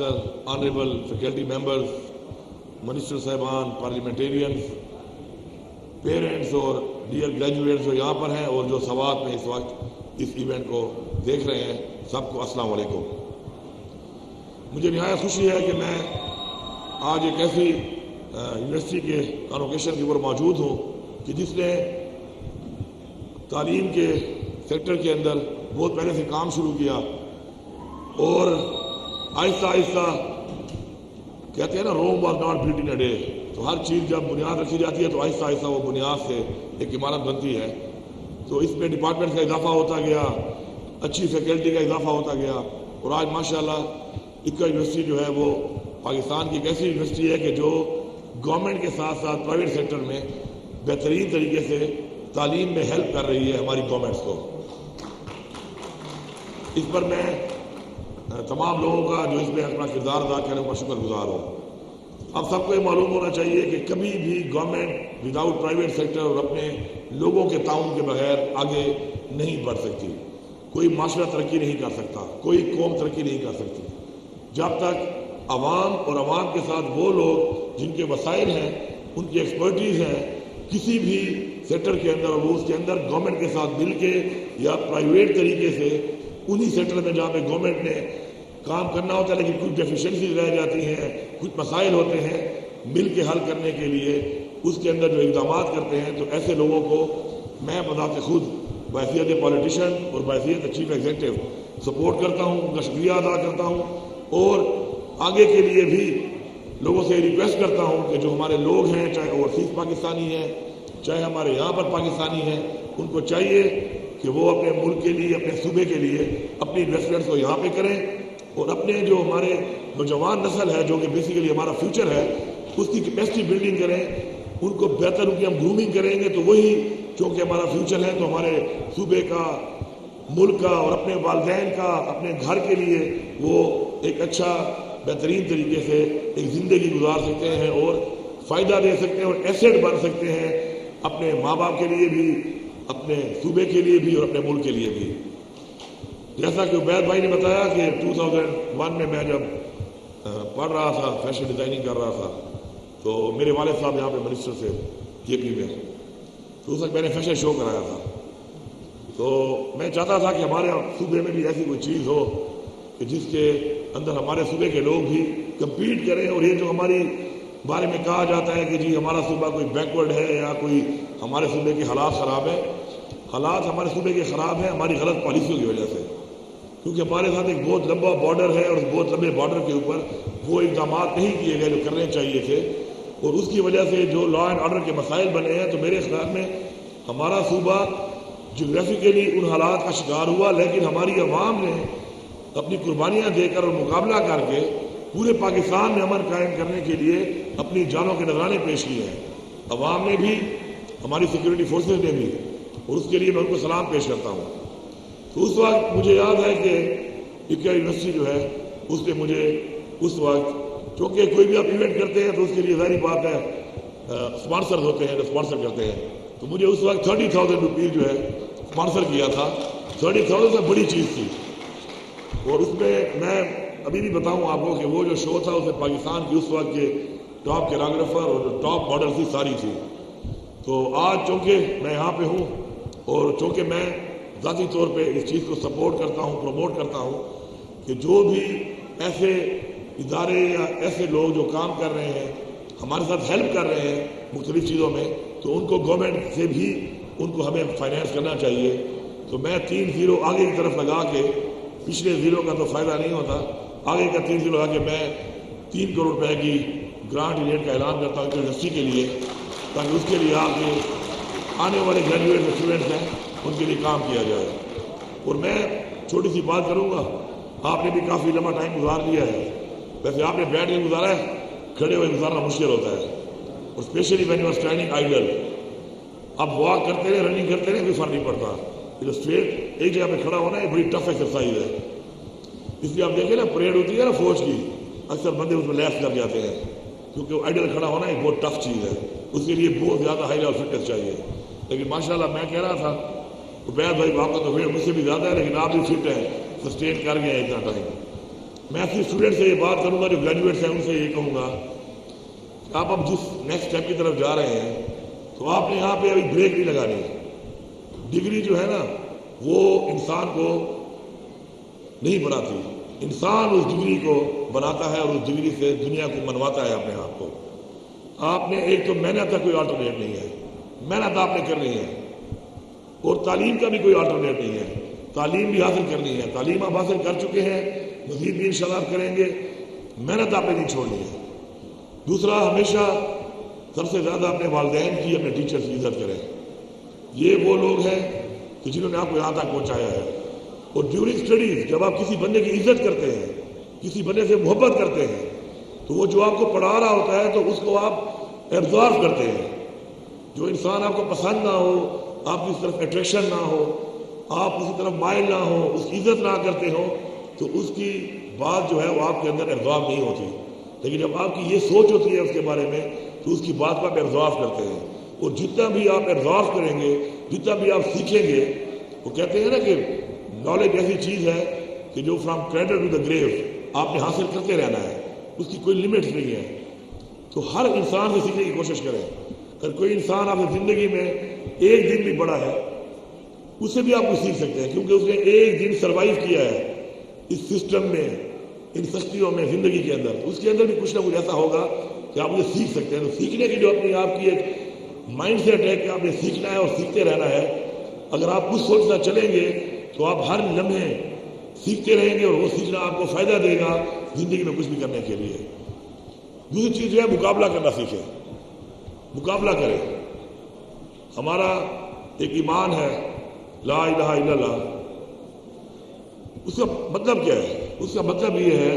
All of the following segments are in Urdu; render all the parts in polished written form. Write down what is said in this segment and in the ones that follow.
آنریبل فیکلٹی ممبرز، منسٹر صاحبان، پارلیمنٹیرینز، پیرنٹس اور ڈیئر گریجویٹس جو یہاں پر ہیں اور جو سوات میں اس وقت اس ایونٹ کو دیکھ رہے ہیں، سب کو السلام علیکم۔ مجھے نہایت خوشی ہے کہ میں آج ایک ایسی یونیورسٹی کے کانوکیشن کے اوپر موجود ہوں کہ جس نے تعلیم کے سیکٹر کے اندر بہت پہلے سے کام شروع کیا اور آہستہ آہستہ کہتے ہیں نا، Rome was not built in a day, تو ہر چیز جب بنیاد رکھی جاتی ہے تو آہستہ آہستہ وہ بنیاد سے ایک عمارت بنتی ہے۔ تو اس میں ڈپارٹمنٹ کا اضافہ ہوتا گیا، اچھی فیکلٹی کا اضافہ ہوتا گیا، اور آج ماشاءاللہ اکا یونیورسٹی جو ہے وہ پاکستان کی ایک ایسی یونیورسٹی ہے کہ جو گورنمنٹ کے ساتھ ساتھ پرائیویٹ سیکٹر میں بہترین طریقے سے تعلیم میں ہیلپ کر رہی ہے ہماری گورنمنٹس کو۔ اس پر میں تمام لوگوں کا جو اس میں اپنا کردار ادا کرنے کا شکر گزار ہوں۔ اب سب کو یہ معلوم ہونا چاہیے کہ کبھی بھی گورنمنٹ وداؤٹ پرائیویٹ سیکٹر اور اپنے لوگوں کے تعاون کے بغیر آگے نہیں بڑھ سکتی۔ کوئی معاشرہ ترقی نہیں کر سکتا، کوئی قوم ترقی نہیں کر سکتی جب تک عوام اور عوام کے ساتھ وہ لوگ جن کے وسائل ہیں، ان کی ایکسپرٹیز ہیں، کسی بھی سیکٹر کے اندر اور اس کے اندر گورنمنٹ کے ساتھ مل کے یا پرائیویٹ طریقے سے انہی سیکٹر میں جہاں پہ گورنمنٹ نے کام کرنا ہوتا ہے لیکن کچھ ڈیفیشنسیز رہ جاتی ہیں، کچھ مسائل ہوتے ہیں، مل کے حل کرنے کے لیے اس کے اندر جو اقدامات کرتے ہیں، تو ایسے لوگوں کو میں بذات خود بحیثیت پولیٹیشین اور بحیثیت چیف ایگزیکٹو سپورٹ کرتا ہوں، ان کا شکریہ ادا کرتا ہوں، اور آگے کے لیے بھی لوگوں سے ریکویسٹ کرتا ہوں کہ جو ہمارے لوگ ہیں، چاہے اوورسیز پاکستانی ہیں، چاہے ہمارے یہاں پر پاکستانی ہیں، ان کو چاہیے کہ وہ اپنے ملک کے لیے، اپنے صوبے کے لیے اپنی انویسٹمنٹس کو یہاں پہ کریں، اور اپنے جو ہمارے نوجوان نسل ہے جو کہ بیسیکلی ہمارا فیوچر ہے، اس کی کیپیسٹی بلڈنگ کریں، ان کو بہتر ان کی ہم گرومنگ کریں گے تو وہی چونکہ ہمارا فیوچر ہے تو ہمارے صوبے کا، ملک کا اور اپنے والدین کا، اپنے گھر کے لیے وہ ایک اچھا بہترین طریقے سے ایک زندگی گزار سکتے ہیں اور فائدہ دے سکتے ہیں اور ایسیٹ بن سکتے ہیں اپنے ماں باپ کے لیے بھی، اپنے صوبے کے لیے بھی اور اپنے ملک کے لیے بھی۔ جیسا کہ عبید بھائی نے بتایا کہ 2001 میں جب پڑھ رہا تھا، فیشن ڈیزائننگ کر رہا تھا، تو میرے والد صاحب یہاں پہ منسٹر سے کے پی میں، تو اس وقت میں نے فیشن شو کرایا تھا، تو میں چاہتا تھا کہ ہمارے صوبے میں بھی ایسی کوئی چیز ہو کہ جس کے اندر ہمارے صوبے کے لوگ بھی کمپیٹ کریں، اور یہ جو ہماری بارے میں کہا جاتا ہے کہ جی ہمارا صوبہ کوئی بیکورڈ ہے یا کوئی ہمارے صوبے کے حالات خراب ہیں، حالات ہمارے صوبے کے خراب ہیں ہماری غلط پالیسیوں کی وجہ سے، کیونکہ ہمارے ساتھ ایک بہت لمبا بارڈر ہے اور اس بہت لمبے بارڈر کے اوپر وہ اقدامات نہیں کیے گئے جو کرنے چاہیے تھے، اور اس کی وجہ سے جو لا اینڈ آرڈر کے مسائل بنے ہیں۔ تو میرے خیال میں ہمارا صوبہ جغرافیکلی ان حالات کا شکار ہوا، لیکن ہماری عوام نے اپنی قربانیاں دے کر اور مقابلہ کر کے پورے پاکستان میں امن قائم کرنے کے لیے اپنی جانوں کے نذرانے پیش کیے ہیں، عوام نے بھی، ہماری سیکورٹی فورسز نے بھی، اور اس کے لیے میں ان کو سلام پیش کرتا ہوں۔ تو اس وقت مجھے یاد ہے کہ اکا یونیورسٹی جو ہے اس نے مجھے اس وقت، چونکہ کوئی بھی آپ ایونٹ کرتے ہیں تو اس کے لیے ظاہری بات ہے اسپانسر ہوتے ہیں جو اسپانسر کرتے ہیں، تو مجھے اس وقت 30,000 روپیز جو ہے اسپانسر کیا تھا۔ 30,000 سے بڑی چیز تھی، اور اس میں ابھی بھی بتاؤں آپ کو کہ وہ جو شو تھا اس میں پاکستان کی اس وقت کے ٹاپ کیراگرافر اور جو ٹاپ ماڈل تھی ساری تھی۔ تو آج چونکہ میں یہاں پہ ہوں اور چونکہ میں ذاتی طور پہ اس چیز کو سپورٹ کرتا ہوں، پروموٹ کرتا ہوں کہ جو بھی ایسے ادارے یا ایسے لوگ جو کام کر رہے ہیں، ہمارے ساتھ ہیلپ کر رہے ہیں مختلف چیزوں میں، تو ان کو گورنمنٹ سے بھی ان کو ہمیں فائنینس کرنا چاہیے۔ تو میں 3 زیرو آگے کی طرف لگا کے، پچھلے زیرو کا تو فائدہ نہیں ہوتا، آگے کا 3 زیرو لگا کے میں 3 کروڑ روپے کی گرانٹ ریٹ کا اعلان کرتا ہوں یونیورسٹی کے لیے، تاکہ اس کے لیے آگے آنے والے گریجویٹ اسٹوڈنٹس ہیں ان کے لیے کام کیا جائے۔ اور میں چھوٹی سی بات کروں گا، آپ نے بھی کافی لمبا ٹائم گزار لیا ہے، ویسے آپ نے بیٹھ کے گزارا ہے، کھڑے ہوئے گزارنا مشکل ہوتا ہے، اور especially when you are standing idle, آپ واک کرتے رہے، رننگ کرتے رہے، کوئی فرق نہیں پڑتا، جو اسٹریٹ ایک جگہ پہ کھڑا ہونا ہے بڑی ٹف ایکسرسائز ہے۔ اس لیے آپ دیکھیں نا، پریڈ ہوتی ہے نا فوج کی، اکثر بندے اس میں لیفٹ کر جاتے ہیں، کیونکہ آئیڈل کھڑا ہونا ایک بہت ٹف چیز ہے، اس کے لیے بہت زیادہ ہائی لیول فٹنس چاہیے۔ لیکن ماشاءاللہ میں کہہ رہا تھا عبید بھائی، آپ کا تو ویٹ مجھ سے بھی زیادہ ہے لیکن آپ بھی فٹ ہیں، سسٹین کر گئے اتنا ٹائم۔ میں صرف اسٹوڈنٹ سے یہ بات کروں گا جو گریجویٹس ہیں ان سے یہ کہوں گا کہ آپ اب جس نیکسٹ اسٹیپ کی طرف جا رہے ہیں تو آپ نے یہاں پہ ابھی بریک نہیں لگانی ہے. ڈگری جو ہے نا وہ انسان کو نہیں بناتی، انسان اس ڈگری کو بناتا ہے اور اس ڈگری سے دنیا کو منواتا ہے اپنے آپ کو. آپ نے ایک تو محنت کا کوئی آلٹرنیٹ نہیں ہے، محنت آپ نے کرنی ہے، اور تعلیم کا بھی کوئی آلٹرنیٹ نہیں ہے، تعلیم بھی حاصل کرنی ہے. تعلیم آپ حاصل کر چکے ہیں، مزید بھی انشاءاللہ آپ کریں گے، محنت آپ نے نہیں چھوڑنی ہے. دوسرا، ہمیشہ سب سے زیادہ اپنے والدین کی، اپنے ٹیچرز کی عزت کریں. یہ وہ لوگ ہیں کہ جنہوں نے آپ کو یہاں تک پہنچایا ہے. اور ڈیورنگ اسٹڈیز جب آپ کسی بندے کی عزت کرتے ہیں، کسی بندے سے محبت کرتے ہیں، تو وہ جو آپ کو پڑھا رہا ہوتا ہے تو اس کو آپ ایبزارو کرتے ہیں. جو انسان آپ کو پسند نہ ہو، آپ کی اس طرف اٹریکشن نہ ہو، آپ اسی طرف مائل نہ ہو، اس کی عزت نہ کرتے ہو، تو اس کی بات جو ہے وہ آپ کے اندر ایبزارو نہیں ہوتی. لیکن جب آپ کی یہ سوچ ہوتی ہے اس کے بارے میں تو اس کی بات کو آپ ایبزارو کرتے ہیں. اور جتنا بھی آپ ایبزارو کریں گے، جتنا بھی آپ سیکھیں گے، وہ کہتے ہیں نا کہ نالج ایسی چیز ہے کہ جو فرام کریڈل ٹو دا گریو آپ نے حاصل کرتے رہنا ہے، اس کی کوئی لمٹس نہیں ہے. تو ہر انسان سے سیکھنے کی کوشش کریں. اگر کوئی انسان آپ کی زندگی میں ایک دن بھی بڑا ہے، اس سے بھی آپ کو سیکھ سکتے ہیں، کیونکہ اس نے ایک دن سروائیو کیا ہے اس سسٹم میں، ان سختیوں میں، زندگی کے اندر. اس کے اندر بھی کچھ نہ کچھ ایسا ہوگا کہ آپ اسے سیکھ سکتے ہیں. تو سیکھنے کی جو اپنی آپ کی ایک مائنڈ سیٹ ہے کہ آپ نے سیکھنا ہے اور سیکھتے رہنا ہے، اگر آپ کچھ سوچنا چلیں گے تو آپ ہر لمحے سیکھتے رہیں گے اور وہ سیکھنا آپ کو فائدہ دے گا زندگی میں کچھ بھی کرنے کے لیے. دوسری چیز جو ہے مقابلہ کرنا سیکھیں، مقابلہ کریں. ہمارا ایک ایمان ہے لا الہ الا اللہ، اس کا مطلب کیا ہے؟ اس کا مطلب یہ ہے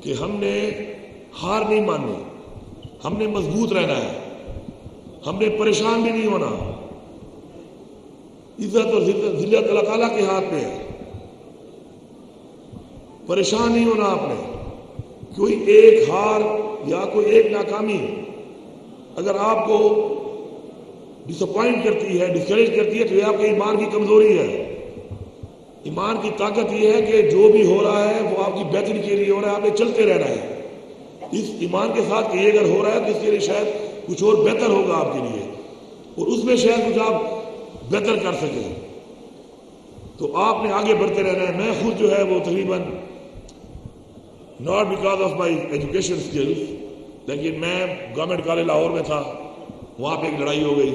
کہ ہم نے ہار نہیں ماننی، ہم نے مضبوط رہنا ہے، ہم نے پریشان بھی نہیں ہونا. عزت اور ذلت اللہ تعالیٰ کے ہاتھ میں ہے، پریشان نہیں ہونا آپ نے. کوئی ایک ہار یا کوئی ایک ناکامی اگر آپ کو ڈس اپوائنٹ کرتی ہے، ڈسکریج کرتی ہے، تو یہ آپ کے ایمان کی کمزوری ہے. ایمان کی طاقت یہ ہے کہ جو بھی ہو رہا ہے وہ آپ کی بہتری کے لیے ہو رہا ہے، آپ نے چلتے رہنا ہے اس ایمان کے ساتھ کہ یہ اگر ہو رہا ہے تو اس کے لیے شاید کچھ اور بہتر ہوگا آپ کے لیے، اور اس میں شاید کچھ آپ بہتر کر سکیں. تو آپ نے آگے بڑھتے رہنا ہے. میں خود جو ہے وہ تقریباً not because of my education skills, لیکن میں گورنمنٹ کالج لاہور میں تھا، وہاں پہ ایک لڑائی ہو گئی.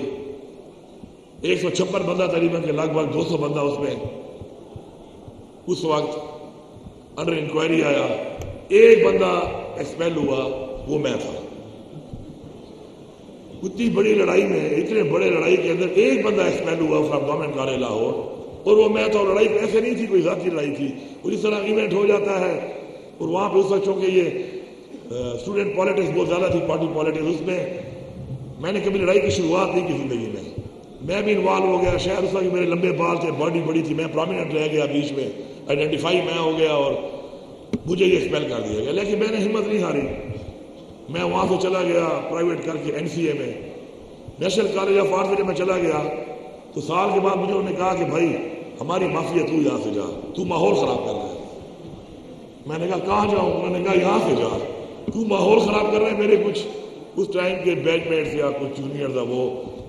156 بندہ تقریباً کے لگ بھگ 200 بندہ اس میں اس وقت انڈر انکوائری آیا. ایک بندہ ایکسپیل ہوا، وہ میں تھا. اتنی بڑی لڑائی میں، اتنے بڑے لڑائی کے اندر ایک بندہ ایکسپیل ہوا فرام گورنمنٹ کالج لاہور، اور وہ میں تھا. اور لڑائی ایسے نہیں تھی کوئی ذاتی لڑائی تھی، اور اس طرح ایونٹ ہو جاتا ہے. اور وہاں پہ اس وقت چونکہ یہ اسٹوڈنٹ پالیٹکس بہت زیادہ تھی، پارٹی پالیٹکس، اس میں نے کبھی لڑائی کی شروعات نہیں کی زندگی میں. میں بھی انوالو ہو گیا. شاید اس وقت میرے لمبے بال تھے، باڈی بڑی تھی، میں پرومیننٹ رہ گیا بیچ میں، آئیڈینٹیفائی میں ہو گیا اور مجھے یہ ایکسپیل کر دیا گیا. لیکن میں نے ہمت نہیں ہاری، میں وہاں سے چلا گیا پرائیویٹ کر کے NCA میں، نیشنل کالج آف آرٹس میں. جب میں چلا گیا تو سال کے بعد مجھے انہوں نے کہا کہ بھائی ہماری معافی ہے، تو یہاں سے جا، تو ماحول خراب کر رہا ہے. میں نے کہا کہاں جاؤں؟ انہوں نے کہا یہاں سے جا، تو ماحول خراب کر رہے ہیں. میرے کچھ اس ٹائم کے بیچ میٹس یا کچھ جونیئر تھا، وہ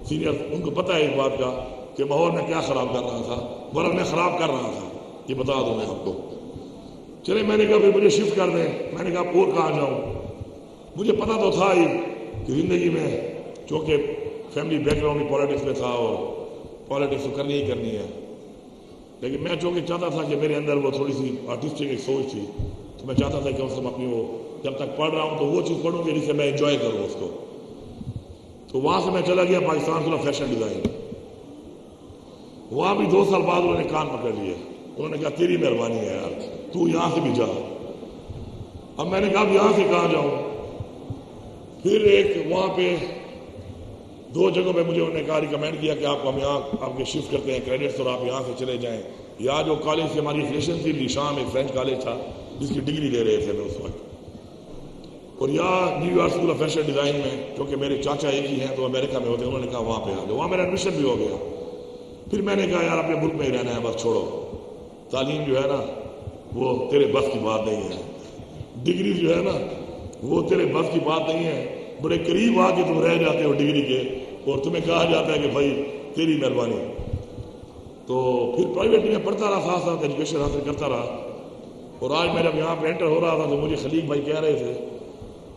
سینئر، ان کو پتہ ہے اس بات کا کہ ماحول میں کیا خراب کر رہا تھا، ورنہ میں خراب کر رہا تھا، یہ بتا دوں میں آپ کو. چلے میں نے کہا پھر مجھے شفٹ کر دیں. میں نے کہا اور کہاں جاؤں؟ مجھے پتا تو تھا ہی کہ زندگی میں چونکہ فیملی بیک گراؤنڈ پالیٹکس میں تھا اور پالیٹکس تو کرنی ہی کرنی ہے، لیکن میں چونکہ چاہتا تھا کہ میرے اندر وہ تھوڑی سی آرٹسٹک ایک سوچ تھی، تو میں چاہتا تھا کہ اس اپنی وہ جب تک پڑھ رہا ہوں تو وہ چیز پڑھوں گی جس سے میں انجوائے کروں اس کو. تو وہاں سے میں چلا گیا Pakistan school of fashion design. وہاں بھی 2 سال بعد انہوں نے کان پکڑ لیے. انہوں نے کہا تیری مہربانی ہے یار، تو یہاں سے بھی جا. اب میں نے کہا یہاں سے کہاں جاؤں؟ پھر ایک وہاں پہ 2 جگہوں پہ مجھے انہوں نے کہا ریکمینڈ کیا کہ آپ کو ہم یہاں آپ کے شفٹ کرتے ہیں کریڈٹس، اور آپ یہاں سے چلے جائیں. یا جو کالج سے ہماری افیلیشن تھی لیشام، ایک فرینچ کالج تھا جس کی ڈگری لے رہے تھے میں اس وقت، اور یا new York school of fashion design میں، کیونکہ میرے چاچا ایک ہی ہیں تو امریکہ میں ہوتے ہیں. انہوں نے کہا وہاں پہ آ جاؤ. وہاں میرا ایڈمیشن بھی ہو گیا. پھر میں نے کہا یار اپنے ملک میں ہی رہنا ہے، بس چھوڑو، تعلیم جو ہے نا وہ تیرے بس کی بات نہیں ہے. ڈگری جو ہے نا وہ تیرے بس کی بات نہیں ہے، بڑے قریب آ کے تم رہ جاتے ہو ڈگری کے، اور تمہیں کہا جاتا ہے کہ بھائی تیری مہربانی۔ تو پھر پرائیویٹ میں پڑھتا رہا، ساتھ ساتھ ایجوکیشن حاصل کرتا رہا، اور آج میں جب یہاں پہ انٹر ہو رہا تھا تو مجھے خلیق بھائی کہہ رہے تھے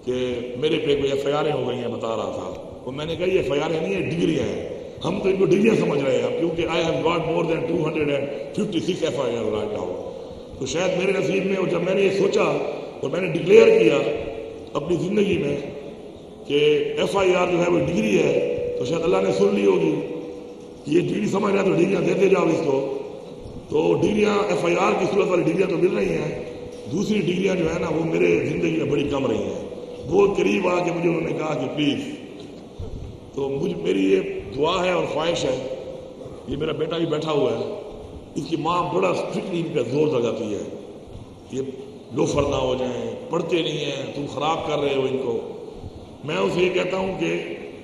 کہ میرے پہ کوئی ایف آئی آریں ہو گئی ہیں، بتا رہا تھا، اور میں نے کہا یہ ایف آئی آریں نہیں ہیں، ڈگریاں ہیں، ہم تو ان کو ڈگریاں سمجھ رہے ہیں کیونکہ I have got more than 256 F I R right now. تو شاید میرے نصیب میں، اور جب میں نے یہ سوچا اور میں نے ڈکلیئر کیا اپنی زندگی میں کہ ایف آئی آر جو ہے وہ ڈگری ہے، تو شاید اللہ نے سن لی ہوگی کہ یہ ڈگری سمجھ رہا ہے تو ڈگریاں دیتے جاؤ اس کو۔ تو ڈگریاں ایف آئی آر کی صورت والی ڈگریاں تو مل رہی ہیں، دوسری ڈگریاں جو ہے نا وہ میرے زندگی میں بڑی کم رہی ہیں۔ بہت قریب آ کے مجھے انہوں نے کہا کہ پلیز، تو میری یہ دعا ہے اور خواہش ہے، یہ میرا بیٹا بھی بیٹھا ہوا ہے، اس کی ماں بڑا اسٹرکٹلی ان پہ زور لگاتی ہے، یہ لوفر نہ ہو جائیں، پڑھتے نہیں ہیں، تم خراب کر رہے ہو ان کو۔ میں اسے یہ کہتا ہوں کہ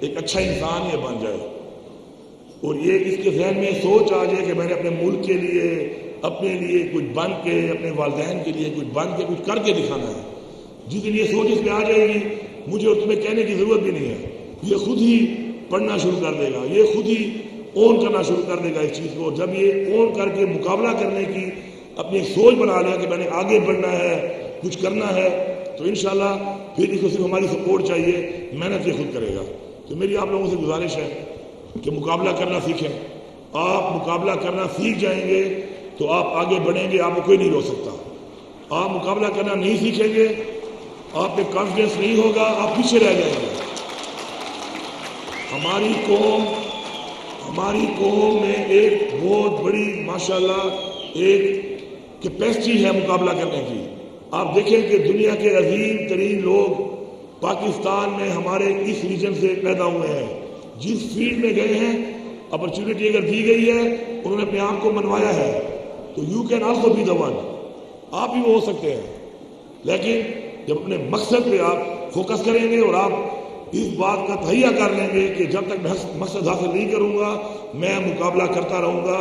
ایک اچھا انسان یہ بن جائے، اور یہ اس کے ذہن میں سوچ آ جائے کہ میں نے اپنے ملک کے لیے، اپنے لیے کچھ بن کے، اپنے والدین کے لیے کچھ بن کے کچھ کر کے دکھانا ہے۔ جس دن یہ سوچ اس میں آ جائے گی، مجھے اور تمہیں کہنے کی ضرورت بھی نہیں ہے، یہ خود ہی پڑھنا شروع کر دے گا، یہ خود ہی اون کرنا شروع کر دے گا اس چیز کو۔ جب یہ اون کر کے مقابلہ کرنے کی اپنی ایک سوچ بنا لیا کہ میں نے آگے بڑھنا ہے، کچھ کرنا ہے، تو انشاءاللہ پھر اس کو صرف ہماری سپورٹ چاہیے، محنت یہ خود کرے گا۔ تو میری آپ لوگوں سے گزارش ہے کہ مقابلہ کرنا سیکھیں۔ آپ مقابلہ کرنا سیکھ جائیں گے تو آپ آگے بڑھیں گے، آپ کو کوئی نہیں روک سکتا۔ آپ مقابلہ کرنا نہیں سیکھیں گے، آپ میں کانفیڈنس نہیں ہوگا، آپ پیچھے رہ جائیں گے۔ ہماری قوم میں ایک بہت بڑی ماشاءاللہ ایک کیپیسٹی ہے مقابلہ کرنے کی۔ آپ دیکھیں کہ دنیا کے عظیم ترین لوگ پاکستان میں ہمارے اس ریجن سے پیدا ہوئے ہیں، جس فیلڈ میں گئے ہیں، اپرچونٹی اگر دی گئی ہے، انہوں نے اپنے آپ کو منوایا ہے، تو you can also be the one, آپ بھی وہ ہو سکتے ہیں۔ لیکن جب اپنے مقصد پہ آپ فوکس کریں گے اور آپ اس بات کا تہیہ کر لیں گے کہ جب تک میں مقصد حاصل نہیں کروں گا میں مقابلہ کرتا رہوں گا،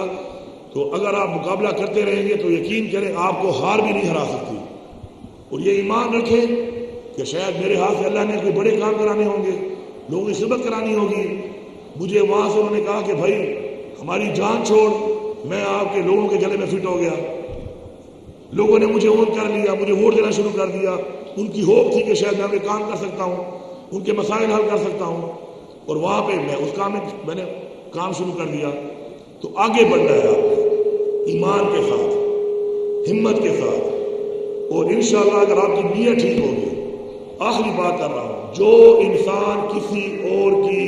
تو اگر آپ مقابلہ کرتے رہیں گے تو یقین کریں آپ کو ہار بھی نہیں ہرا سکتی۔ اور یہ ایمان رکھیں کہ شاید میرے ہاتھ سے اللہ نے کوئی بڑے کام کرانے ہوں گے، لوگوں کی خدمت کرانی ہوگی۔ مجھے وہاں سے انہوں نے کہا کہ بھائی ہماری جان چھوڑ، میں آپ کے لوگوں کے گلے میں فٹ ہو گیا، لوگوں نے مجھے اون کر لیا، مجھے ووٹ دینا شروع کر دیا۔ ان کی ہوپ تھی کہ شاید میں اپنے کام کر سکتا ہوں، ان کے مسائل حل کر سکتا ہوں، اور وہاں پہ میں اس کام میں نے کام شروع کر دیا۔ تو آگے بڑھنا ہے آپ نے ایمان کے ساتھ، ہمت کے ساتھ، اور انشاءاللہ اگر آپ کی نیت ٹھیک ہوگی۔ آخری بات کر رہا ہوں، جو انسان کسی اور کی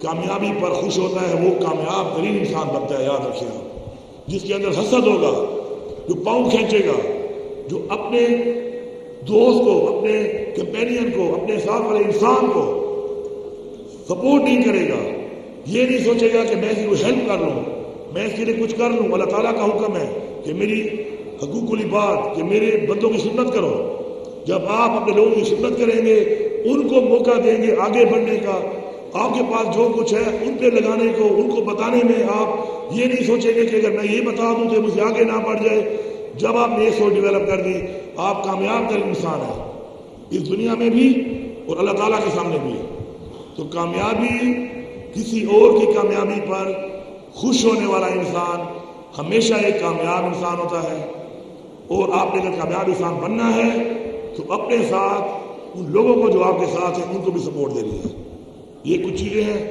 کامیابی پر خوش ہوتا ہے وہ کامیاب ترین انسان بنتا ہے، یاد رکھیے آپ۔ جس کے اندر حسد ہوگا، جو پاؤں کھینچے گا، جو اپنے دوست کو، اپنے کمپینین کو، اپنے ساتھ والے انسان کو سپورٹ نہیں کرے گا، یہ نہیں سوچے گا کہ میں اس کو ہیلپ کر لوں، میں اس کے لیے کچھ کر لوں۔ اللہ تعالیٰ کا حکم ہے کہ میری حقوق العباد، کہ میرے بندوں کی خدمت کرو۔ جب آپ اپنے لوگوں کی خدمت کریں گے، ان کو موقع دیں گے آگے بڑھنے کا، آپ کے پاس جو کچھ ہے ان پہ لگانے کو، ان کو بتانے میں آپ یہ نہیں سوچیں گے کہ اگر میں یہ بتا دوں تو مجھے آگے نہ بڑھ جائے۔ جب آپ نے یہ سوچ ڈیولپ کر دی، آپ کامیاب ترین انسان ہیں اس دنیا میں بھی اور اللہ تعالیٰ کے سامنے بھی۔ تو کامیابی، کسی اور کی کامیابی پر خوش ہونے والا انسان ہمیشہ ایک کامیاب انسان ہوتا ہے۔ اور آپ نے اگر کامیاب انسان بننا ہے تو اپنے ساتھ ان لوگوں کو جو آپ کے ساتھ ہیں ان کو بھی سپورٹ دینی ہے۔ یہ کچھ چیزیں ہیں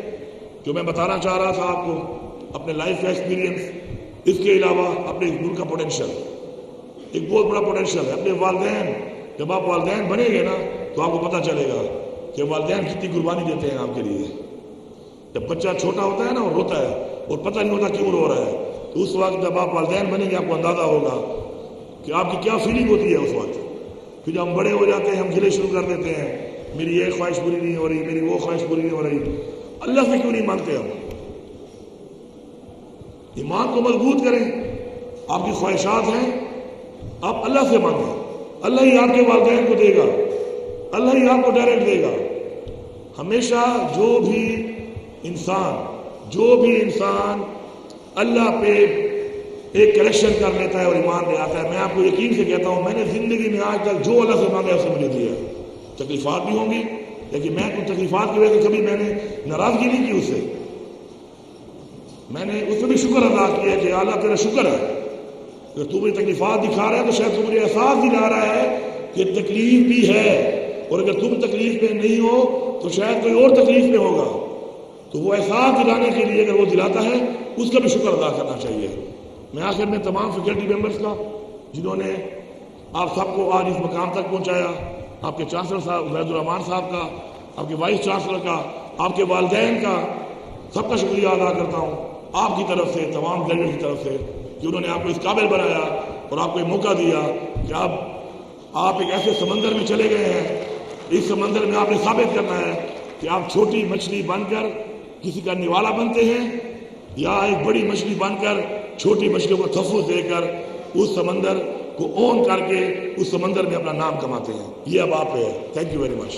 جو میں بتانا چاہ رہا تھا آپ کو، اپنے لائف کا ایکسپیرینس، اس کے علاوہ اپنے ملک کا پوٹینشیل، ایک بہت بڑا پوٹینشیل ہے۔ اپنے والدین، جب آپ والدین بنیں گے نا تو آپ کو پتہ چلے گا کہ والدین کتنی قربانی دیتے ہیں آپ کے لیے۔ جب بچہ چھوٹا ہوتا ہے نا اور روتا ہے اور پتہ نہیں ہوتا کیوں رو رہا ہے، تو اس وقت جب آپ والدین بنیں گے آپ کو اندازہ ہوگا کہ آپ کی کیا فیلنگ ہوتی ہے اس وقت۔ پھر جب ہم بڑے ہو جاتے ہیں ہم گلے شروع کر دیتے ہیں، میری یہ خواہش پوری نہیں ہو رہی، میری وہ خواہش پوری نہیں ہو رہی۔ اللہ سے کیوں نہیں مانگتے ہم؟ ایمان کو مضبوط کریں۔ آپ کی خواہشات ہیں، آپ اللہ سے مانگیں، اللہ ہی آپ کے والدین کو دے گا، اللہ ہی آپ کو ڈائریکٹ دے گا۔ ہمیشہ جو بھی انسان اللہ پہ ایک کریکشن کر لیتا ہے اور ایمان لے آتا ہے. میں آپ کو یقین سے کہتا ہوں میں نے زندگی میں آج تک جو اللہ سے مانگا اسے مجھے دیا. تکلیفات بھی ہوں گی لیکن میں کچھ تکلیفات کی وجہ سے کبھی میں نے ناراضگی نہیں کی اس سے. میں نے اس میں بھی شکر ادا کیا کہ اللہ تیرا شکر ہے اگر تو مجھے تکلیفات دکھا رہا ہے تو شاید تو مجھے احساس دلا رہا ہے کہ تکلیف بھی ہے, اور اگر تم تکلیف میں نہیں ہو تو شاید کوئی اور تکلیف میں ہوگا. تو وہ احساس دلانے کے لیے اگر وہ دلاتا ہے اس کا بھی شکر ادا کرنا چاہیے. میں آخر میں تمام فیکلٹی ممبرس کا جنہوں نے آپ سب کو آج اس مقام تک پہنچایا, آپ کے چانسلر صاحب عبید الرحمان صاحب کا, آپ کے وائس چانسلر کا, آپ کے والدین کا, سب کا شکریہ ادا کرتا ہوں آپ کی طرف سے, تمام ڈیلیگیٹ کی طرف سے, کہ انہوں نے آپ کو اس قابل بنایا اور آپ کو ایک موقع دیا کہ آپ ایک ایسے سمندر میں چلے گئے ہیں. اس سمندر میں آپ نے ثابت کرنا ہے کہ آپ چھوٹی مچھلی بن کر کسی کا نوالا بنتے ہیں یا ایک بڑی مچھلی بن کر چھوٹی مچھلیوں کو تحفظ دے کر اس سمندر کو اون کر کے اس سمندر میں اپنا نام کماتے ہیں. یہ اب آپ ہے. Thank you very much.